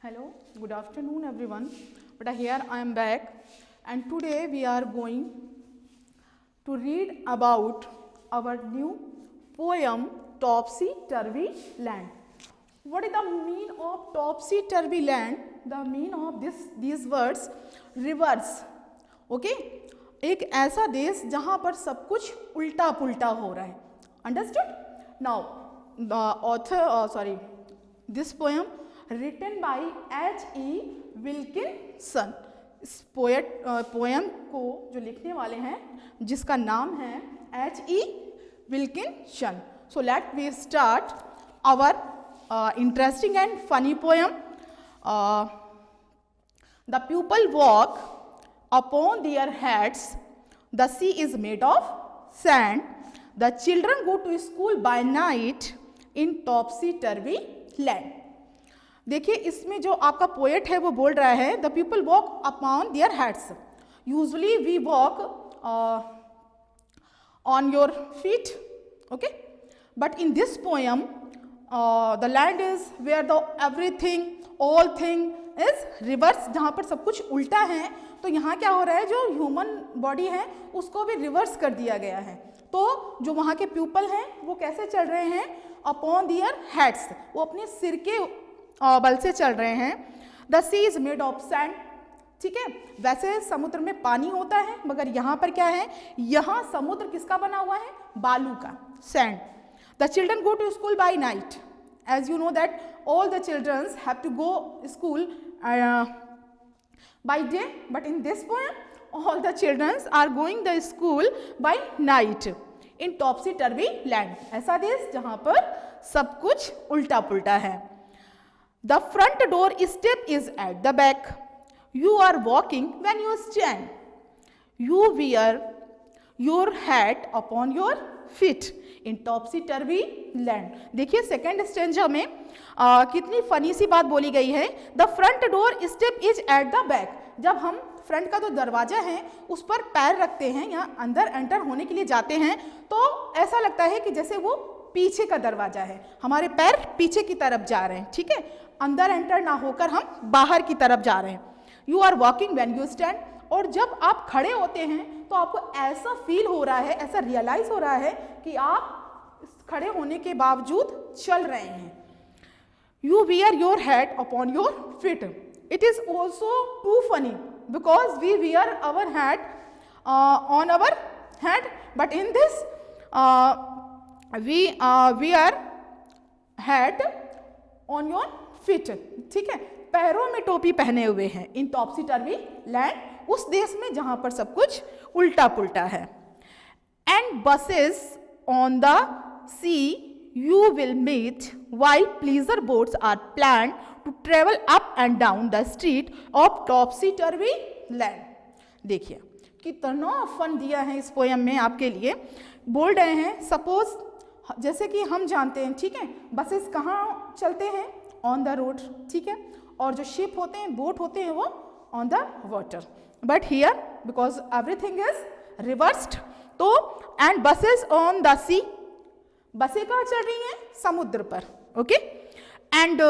Hello, good afternoon everyone. But here I am back and today we are going to read about our new poem Topsy-Turvy Land. What is the meaning of Topsy-Turvy Land? The meaning of these words reverse. Okay? एक ऐसा देश जहाँ पर सब कुछ उल्टा पुल्टा हो रहा है. Understood? Now, the author, this poem written by H.E. Wilkinson. इस पोएम को जो लिखने वाले हैं जिसका नाम है H.E. Wilkinson. So let we start our interesting and funny poem. The people walk upon their heads. The sea is made of sand. The children go to school by night in topsy-turvy land. देखिए इसमें जो आपका poet है वो बोल रहा है the people walk upon their heads. Usually we walk on your feet, okay, but in this poem the land is where the everything all thing is reverse, जहाँ पर सब कुछ उल्टा है. तो यहाँ क्या हो रहा है, जो ह्यूमन बॉडी है उसको भी रिवर्स कर दिया गया है. तो जो वहाँ के पीपल हैं वो कैसे चल रहे हैं, अपॉन दियर हेड्स, वो अपने सिर के बल से चल रहे हैं. The sea is made of sand. ठीक है, वैसे समुद्र में पानी होता है मगर यहाँ पर क्या है, यहाँ समुद्र किसका बना हुआ है, बालू का, sand. The children go to school by night. As you know that all the childrens have to go school by day, but in this poem all the children are going the school by night in topsy turvy land. ऐसा देश जहाँ पर सब कुछ उल्टा पुल्टा है. The front door step is at the back. You are walking when you stand. You wear your hat upon your feet in topsy turvy land. देखिए सेकेंड स्टेंजा में कितनी फनी सी बात बोली गई है. The front door step is at the back. जब हम front का जो दरवाजा है उस पर पैर रखते हैं या अंदर एंटर होने के लिए जाते हैं तो ऐसा लगता है कि जैसे वो पीछे का दरवाजा है, हमारे पैर पीछे की तरफ जा रहे हैं. ठीक है, अंदर एंटर ना होकर हम बाहर की तरफ जा रहे हैं. You are walking when you stand. और जब आप खड़े होते हैं तो आपको ऐसा फील हो रहा है, ऐसा रियलाइज हो रहा है कि आप खड़े होने के बावजूद चल रहे हैं. You wear your hat upon your feet. It is also too funny because we wear our hat on our head, but in this we wear hat on your feet. ठीक है, पैरों में टोपी पहने हुए हैं इन टॉप्सी टर्वी लैंड, उस देश में जहां पर सब कुछ उल्टा पुल्टा है. And buses on the sea you will meet while pleasure boats are planned to travel up and down the street of topsy-turvy land. देखिए कितना फन दिया है इस पोएम में आपके लिए. बोल रहे हैं सपोज जैसे कि हम जानते हैं, ठीक है, बसेस कहाँ चलते हैं, ऑन द रोड. ठीक है, और जो शिप होते हैं, बोट होते हैं, वो on the water. But here because everything is reversed, तो and buses on the sea, बसें कहाँ चल रही हैं, समुद्र पर. Okay, and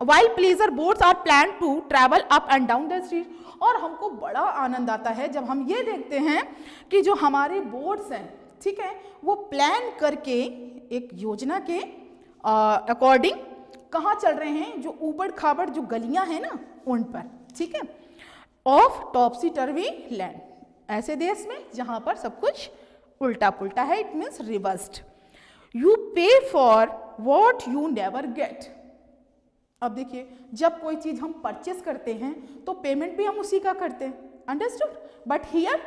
while pleasure boats are plan to travel up and down the street. और हमको बड़ा आनंद आता है जब हम ये देखते हैं कि जो हमारे बोट्स हैं, ठीक है, वो प्लान करके एक योजना के अकॉर्डिंग कहाँ चल रहे हैं, जो ऊबड़ खाबड़ जो गलियां हैं ना उन पर. ठीक है, ऑफ टॉप्सी टर्वी लैंड, ऐसे देश में जहाँ पर सब कुछ उल्टा पुल्टा है. It means reversed. यू पे for what you never get. अब देखिए जब कोई चीज हम परचेस करते हैं तो पेमेंट भी हम उसी का करते हैं. Understood. But here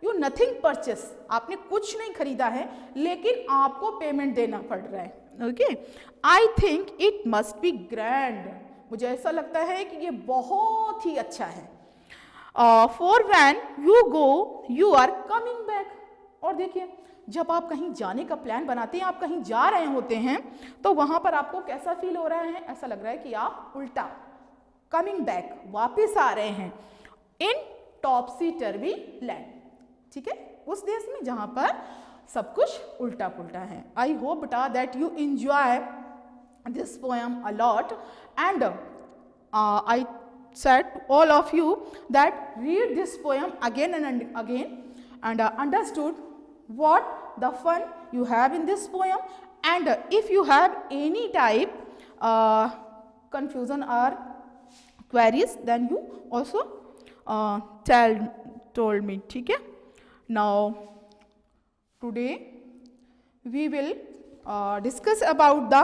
you nothing purchase, आपने कुछ नहीं खरीदा है लेकिन आपको पेमेंट देना पड़ रहा है. Okay, I think it must be grand. मुझे ऐसा लगता है कि ये बहुत ही अच्छा है. For when you go you are coming back. और देखिए जब आप कहीं जाने का प्लान बनाते हैं, आप कहीं जा रहे होते हैं, तो वहां पर आपको कैसा फील हो रहा है, ऐसा लग रहा है कि आप उल्टा कमिंग बैक, वापस आ रहे हैं इन टॉप्सी टर्वी लैंड. ठीक है, उस देश में जहां पर सब कुछ उल्टा पुल्टा है. आई होप बेटा that you enjoy this poem a lot, and I said to all of you that read this poem again and again, and understood what the fun you have in this poem, and if you have any type confusion or queries, then you also told me. ठीक है? Now today we will discuss about the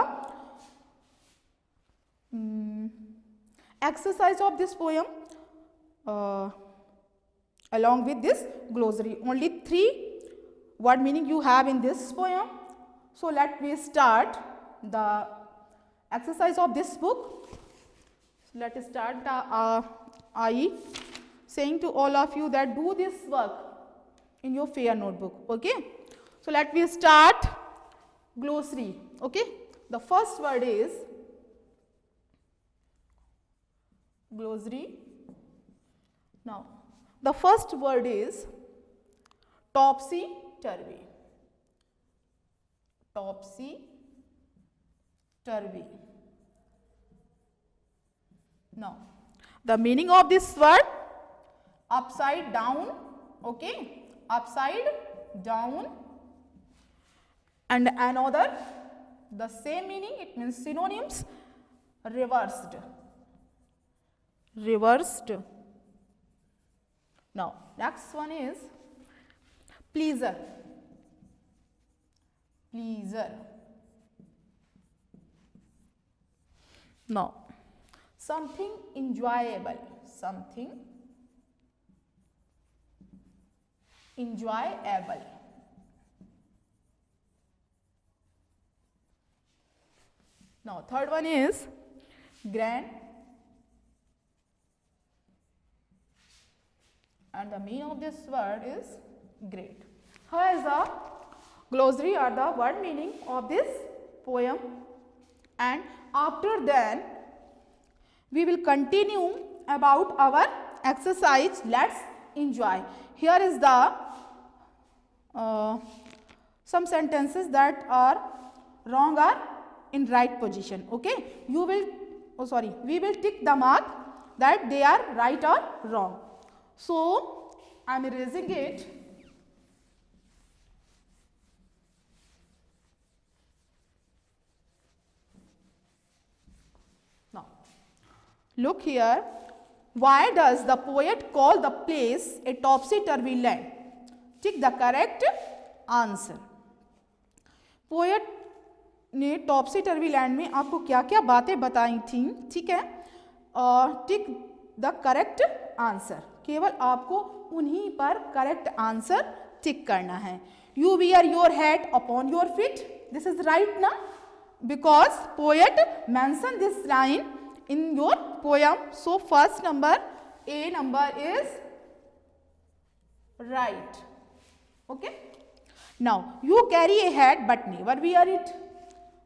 exercise of this poem along with this glossary. Only 3 word meaning you have in this poem. So let me start the exercise of this book. Let us start the I saying to all of you that do this work in your fair notebook. Okay. So let me start glossary. Okay. The first word is glossary. Now the first word is topsy turvy. Topsy turvy. Now the meaning of this word, upside down. Okay, upside down. And another, the same meaning, it means synonyms, reversed. Reversed. Now next one is pleaser. Pleaser. Now something enjoyable. Something enjoyable. Now third one is grand, and the meaning of this word is great. Here is the glossary or the word meaning of this poem, and after that we will continue about our exercise. Let's enjoy. Here is the some sentences that are wrong or in right position. Okay, you will we will tick the mark that they are right or wrong. So I am erasing it. Now look here. Why does the poet call the place a topsy-turvy land? Tick the correct answer. Poet ने टॉपसी टर्वी land में आपको क्या क्या बातें बताई थी, ठीक है, टिक द करेक्ट आंसर. केवल आपको उन्हीं पर करेक्ट आंसर टिक करना है. You wear your head upon your feet. This is right ना, because poet mention this line in your poem. So first number, A number is right. Okay. Now you carry a hat but never wear it.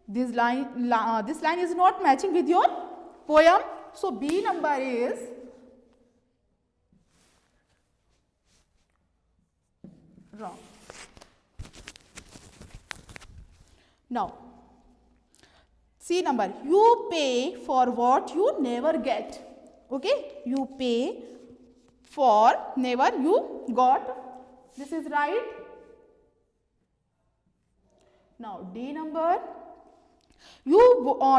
This line is not matching with your poem. So B number is wrong. Now C number, you pay for what you never get. Okay, you pay for never you got. This is right. Now D number, you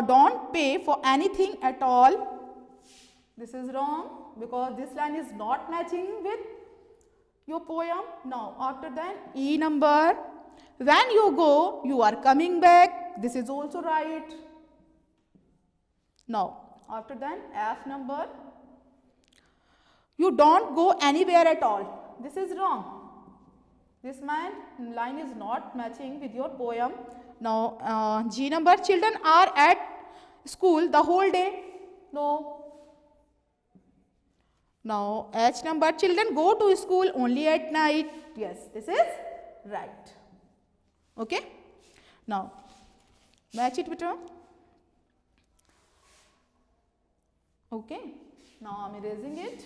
don't pay for anything at all. This is wrong because this line is not matching with your poem. Now after that E number, when you go you are coming back. This is also right. Now after that F number, you don't go anywhere at all. This is wrong. This line is not matching with your poem. Now G number, children are at school the whole day. No. Now H number, children go to school only at night. Yes, this is right. Okay. Now match it with. Okay, now I am erasing it.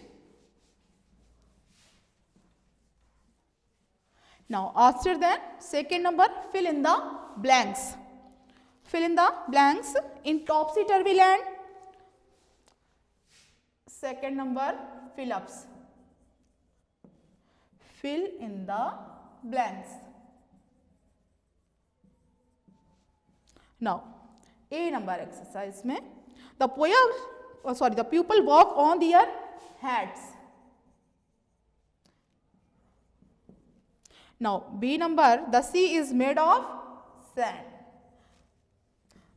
Now after that second number, fill in the blanks. fill in the blanks. In topsy-turvy land. Second number, fill-ups. Fill in the blanks. Now, A number exercise में the pupil walk on their hats. Now, B number, the sea is made of sand.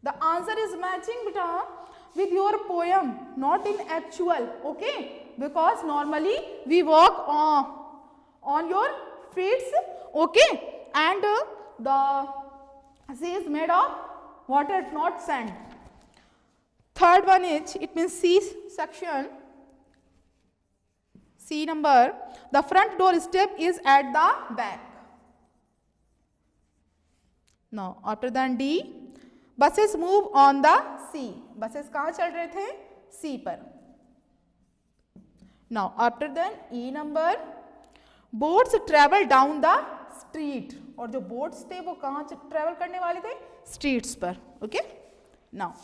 The answer is matching beta with your poem, not in actual, okay? Because normally we walk on your feet, okay? And the sea is made of water, not sand. Third one is, it means C section. C number, the front door step is at the back. Now, after that D, buses move on the sea. Buses कहाँ चल रहे थे? sea पर. Now, after that E number, boats travel down the street. और जो boats थे वो कहाँ travel करने वाले थे? Streets पर. Okay? Now,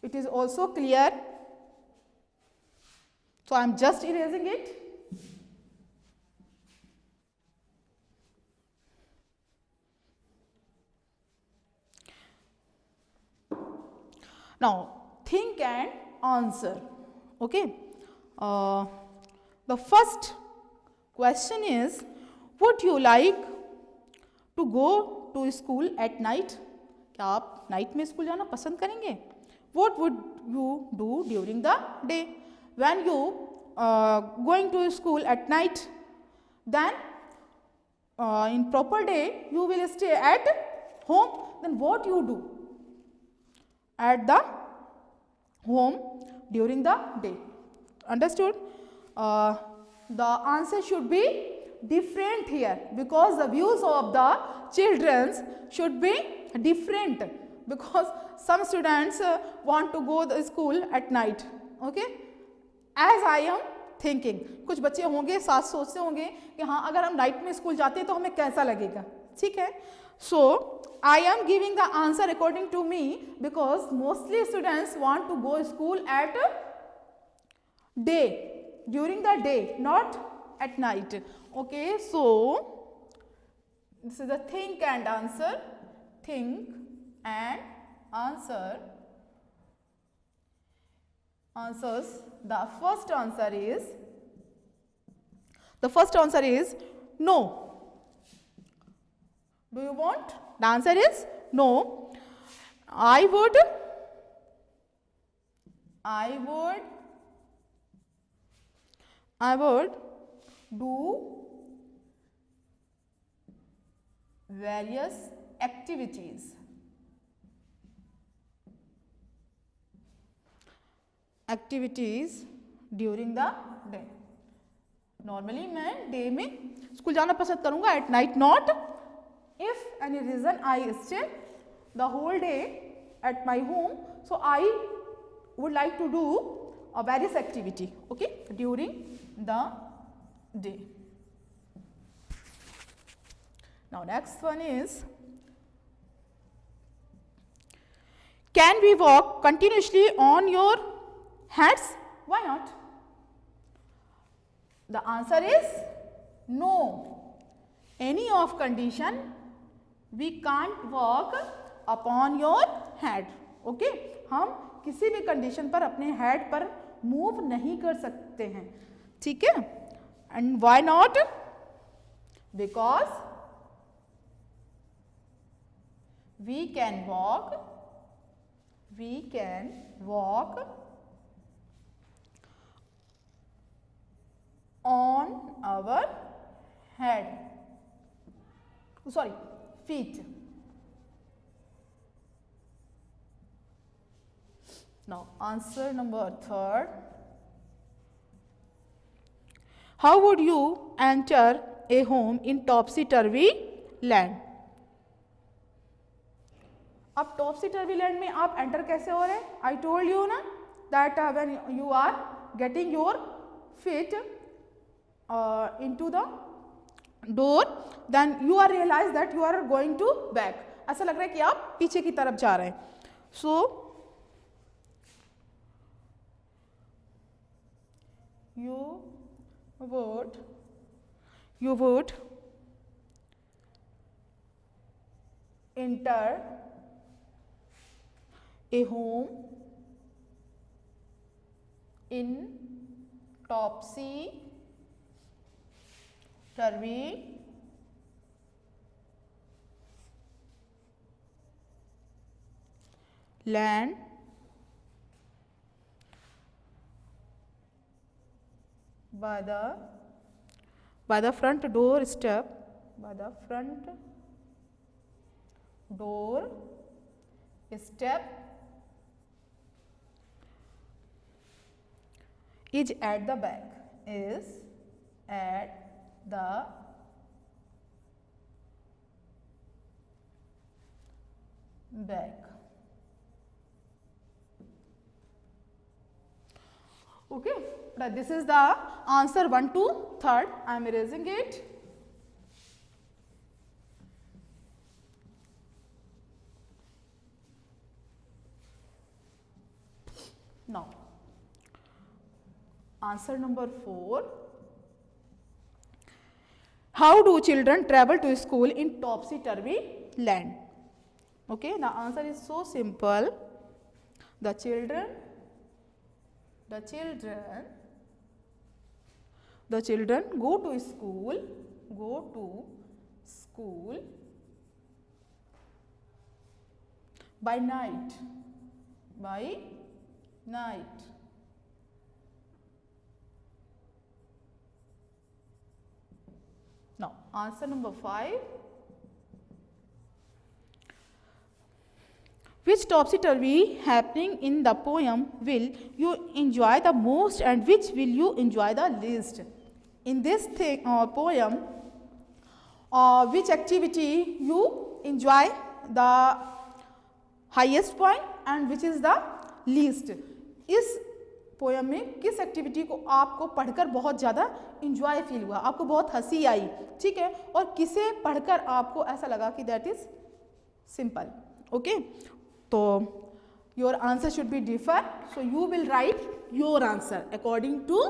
it is also clear. So, I am just erasing it. Now, think and answer. Okay. The first question is, would you like to go to school at night? क्या आप night में school जाना पसंद करेंगे? What would you do during the day? When you going to school at night, then in proper day you will stay at home. Then what you do at the home during the day? Understood? The answer should be different here, because the views of the children should be different, because some students want to go to school at night. Okay, as I am thinking, कुछ बच्चे होंगे साथ सोचते होंगे कि हाँ अगर हम नाइट में स्कूल जाते हैं तो हमें कैसा लगेगा. ठीक है. So I am giving the answer according to me, because mostly students want to go school at day, during the day, not at night. Okay, so this is the think and answer. Think and answer. Answers. The first answer is no. Do you want? The answer is no. I would do various activities. During the day. Normally मैं day में school जाना पसंद करूँगा, at night not. If any reason I stay the whole day at my home, so I would like to do a various activity, okay, during the day. Now next one is, can we walk continuously on your hats? Why not? The answer is no. Any of condition we can't walk upon your head. Okay? हम किसी भी condition पर अपने head पर move नहीं कर सकते हैं. ठीक है? And why not? Because we can walk on our head. Sorry, feet. Now, answer number third. How would you enter a home in topsy-turvy land? अब topsy-turvy land में आप enter कैसे हो रहे हैं? I told you ना that when you are getting your feet into the door, then you are realize that you are going to back, ऐसा लग रहा है कि आप पीछे की तरफ जा रहे हैं. सो you would enter a home in topsy-turvy land by the front door step is at the back okay. But this is the answer 1 to 3rd. I am erasing it. Now answer number 4. How do children travel to school in topsy-turvy land? Okay, the answer is so simple. The children go to school by night. Now answer number 5. Which topsy-turvy happening in the poem will you enjoy the most and which will you enjoy the least? In this poem, which activity you enjoy the highest point and which is the least? इस poem में किस activity को आपको पढ़कर बहुत ज़्यादा enjoy feel हुआ, आपको बहुत हंसी आई, ठीक है, और किसे पढ़कर आपको ऐसा लगा कि दैट इज सिंपल. ओके, तो your answer should be differ. So you will write your answer according to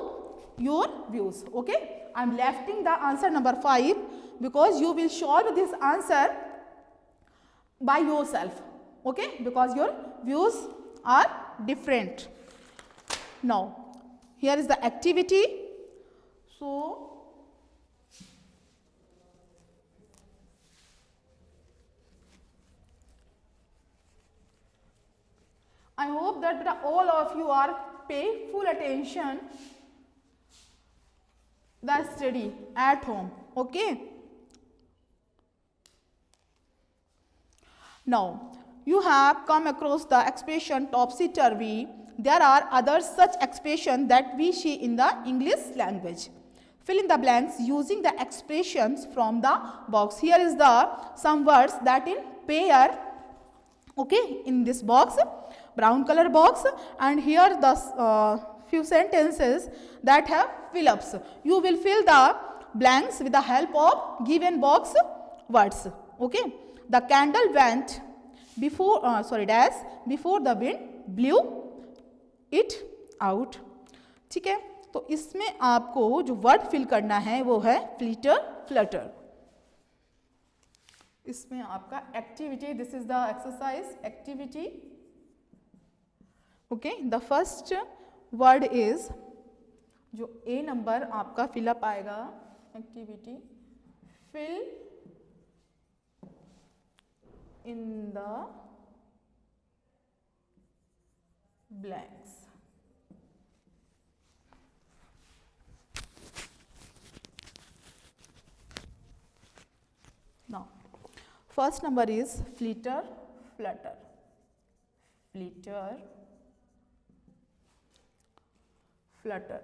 your views. Okay, I am lefting the answer number 5 because you will solve this answer by your self. Okay, because your views are different. Now here is the activity. So I hope that all of you are pay full attention the study at home. Okay, now you have come across the expression topsy-turvy. There are other such expressions that we see in the English language. Fill in the blanks using the expressions from the box. Here is the some words that in pair. Okay, in this box, brown color box, and here the few sentences that have fill-ups. You will fill the blanks with the help of given box words. Okay, the candle went before the wind blew it out. ठीक है, तो इसमें आपको जो word fill करना है वो है फ्लिटर फ्लटर. इसमें आपका activity, this is the exercise activity. Okay, the first word is जो ए नंबर आपका फिलअप आएगा, activity fill in the blanks. Now first number is flitter flutter. Flitter flutter.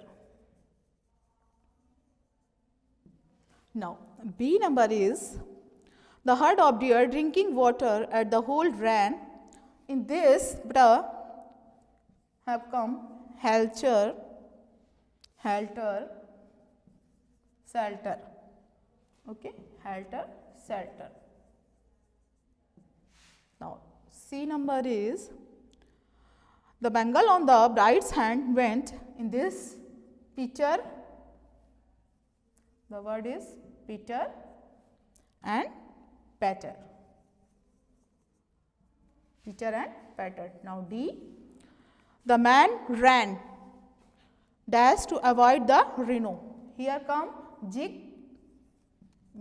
Now B number is the herd of deer drinking water at the hole ran. In this, have come helter, shelter. Okay, helter, shelter. Now C number is the bangle on the bride's hand went in this picture. The word is Peter and Peter. Peter and Peter. Now D. The man ran dash to avoid the rhino. Here come jig,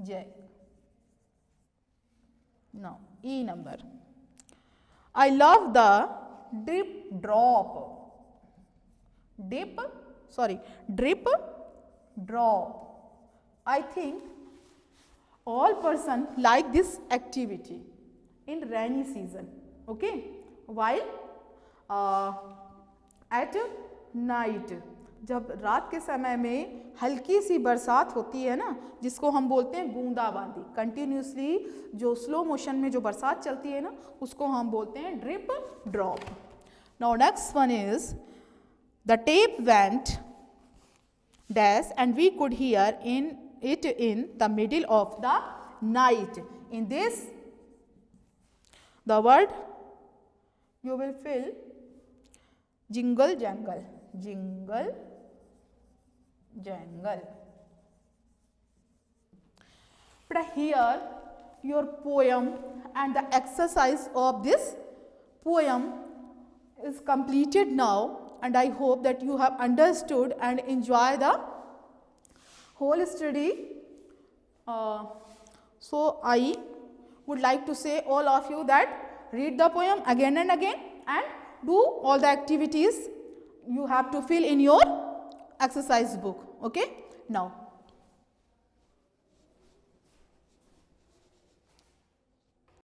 jag. Now E number. I love the drip drip drop. I think all person like this activity in rainy season. Okay, while at night, जब रात के समय में हल्की सी बरसात होती है ना, जिसको हम बोलते हैं बूंदाबांदी, कंटिन्यूसली जो स्लो मोशन में जो बरसात चलती है ना, उसको हम बोलते हैं drip drop. Now next one is the tape went dash and we could hear it in the middle of the night. In this, the word you will fill jingle jangle, jingle jangle. But here your poem and the exercise of this poem is completed now, and I hope that you have understood and enjoy the whole study. So I would like to say all of you that read the poem again and again and do all the activities you have to fill in your exercise book. Okay? Now